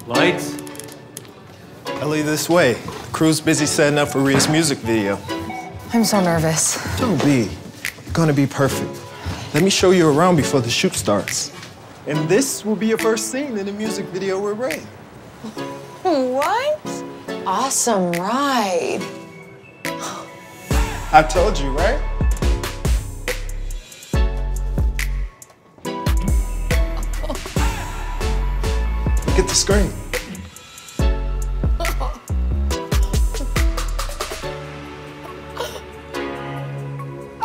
Lights. Ellie, this way. The crew's busy setting up for Rhea's music video. I'm so nervous. Don't be. You're gonna be perfect. Let me show you around before the shoot starts. And this will be your first scene in the music video with Ray. What? Awesome ride. I told you, right? Look at the screen.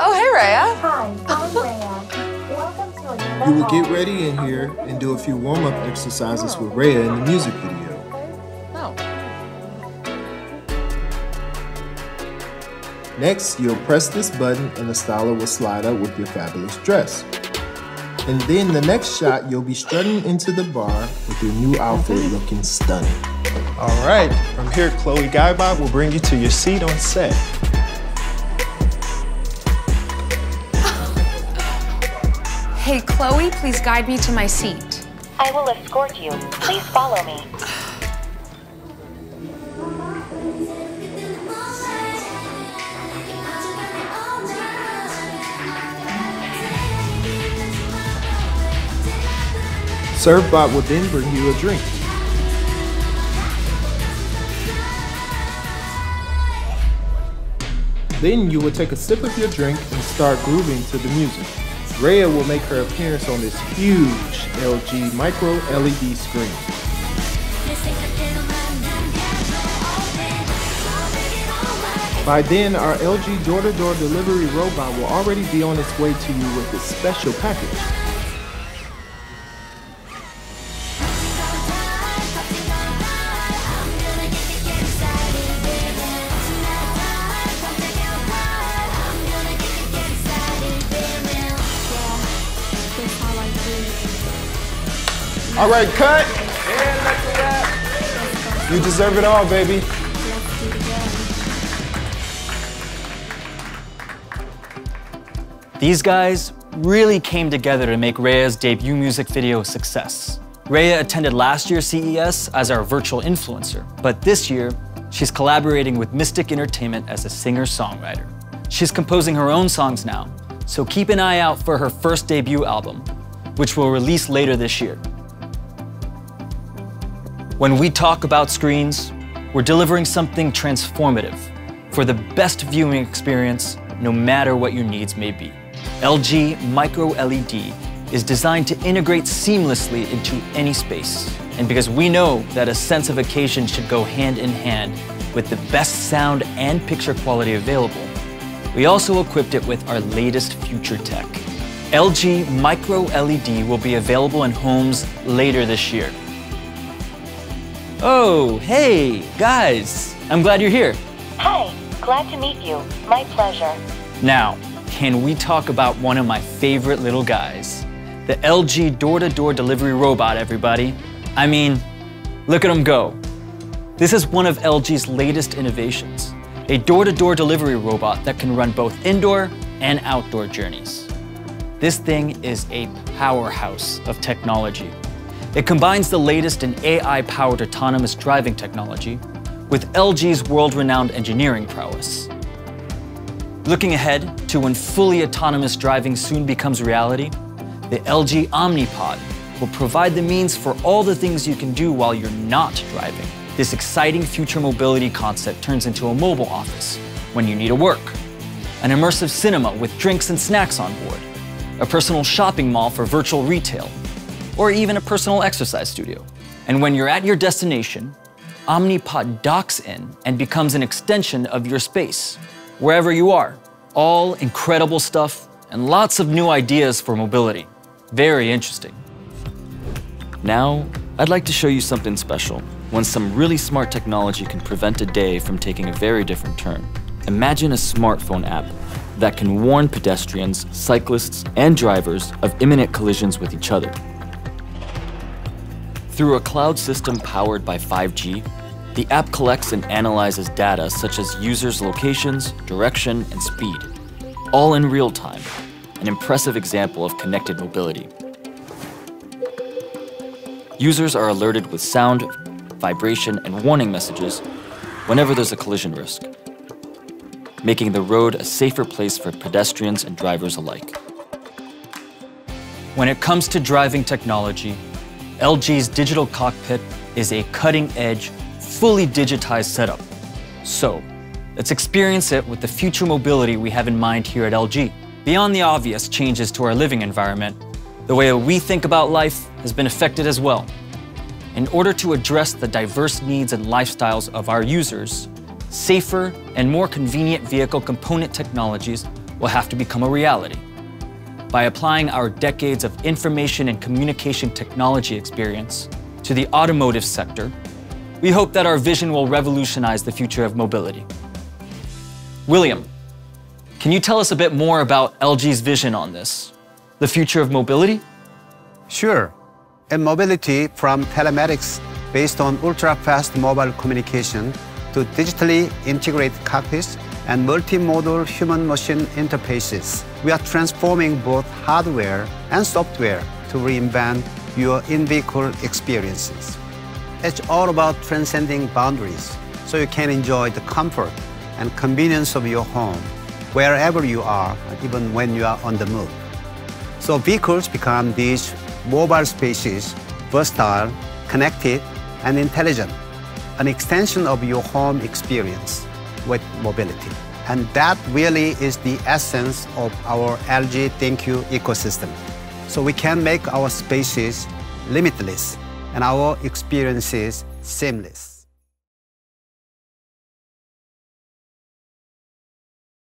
Oh, hey, Rhea. Hi, I'm Rhea. Welcome to another You will get ready in here and do a few warm-up exercises with Rhea in the music video. Oh. Next, you'll press this button and the styler will slide up with your fabulous dress. And then the next shot, you'll be strutting into the bar with your new outfit looking stunning. All right, from here, Chloe Guybot will bring you to your seat on set. Hey, Chloe, please guide me to my seat. I will escort you. Please follow me. ServeBot will then bring you a drink. Then you will take a sip of your drink and start grooving to the music. Rhea will make her appearance on this huge LG micro LED screen. By then, our LG door-to-door delivery robot will already be on its way to you with its special package. All right, cut. You deserve it all, baby. These guys really came together to make Rhea's debut music video a success. Rhea attended last year's CES as our virtual influencer, but this year, she's collaborating with Mystic Entertainment as a singer-songwriter. She's composing her own songs now, so keep an eye out for her first debut album, which will release later this year. When we talk about screens, we're delivering something transformative for the best viewing experience, no matter what your needs may be. LG Micro LED is designed to integrate seamlessly into any space. And because we know that a sense of occasion should go hand in hand with the best sound and picture quality available, we also equipped it with our latest future tech. LG Micro LED will be available in homes later this year. Oh, hey, guys. I'm glad you're here. Hi, glad to meet you. My pleasure. Now, can we talk about one of my favorite little guys? The LG door-to-door delivery robot, everybody. I mean, look at him go. This is one of LG's latest innovations, a door-to-door delivery robot that can run both indoor and outdoor journeys. This thing is a powerhouse of technology. It combines the latest in AI-powered autonomous driving technology with LG's world-renowned engineering prowess. Looking ahead to when fully autonomous driving soon becomes reality, the LG Omnipod will provide the means for all the things you can do while you're not driving. This exciting future mobility concept turns into a mobile office when you need to work, an immersive cinema with drinks and snacks on board, a personal shopping mall for virtual retail, or even a personal exercise studio. And when you're at your destination, Omnipod docks in and becomes an extension of your space, wherever you are. All incredible stuff and lots of new ideas for mobility. Very interesting. Now, I'd like to show you something special, when some really smart technology can prevent a day from taking a very different turn. Imagine a smartphone app that can warn pedestrians, cyclists, and drivers of imminent collisions with each other. Through a cloud system powered by 5G, the app collects and analyzes data such as users' locations, direction, and speed, all in real time, an impressive example of connected mobility. Users are alerted with sound, vibration, and warning messages whenever there's a collision risk, making the road a safer place for pedestrians and drivers alike. When it comes to driving technology, LG's digital cockpit is a cutting-edge, fully digitized setup. So, let's experience it with the future mobility we have in mind here at LG. Beyond the obvious changes to our living environment, the way we think about life has been affected as well. In order to address the diverse needs and lifestyles of our users, safer and more convenient vehicle component technologies will have to become a reality. By applying our decades of information and communication technology experience to the automotive sector, we hope that our vision will revolutionize the future of mobility. William, can you tell us a bit more about LG's vision on this, the future of mobility? Sure. In mobility, from telematics based on ultra-fast mobile communication to digitally integrated cockpits and multimodal human-machine interfaces, we are transforming both hardware and software to reinvent your in-vehicle experiences. It's all about transcending boundaries so you can enjoy the comfort and convenience of your home wherever you are, even when you are on the move. So vehicles become these mobile spaces, versatile, connected, and intelligent, an extension of your home experience with mobility. And that really is the essence of our LG ThinQ ecosystem. So we can make our spaces limitless and our experiences seamless.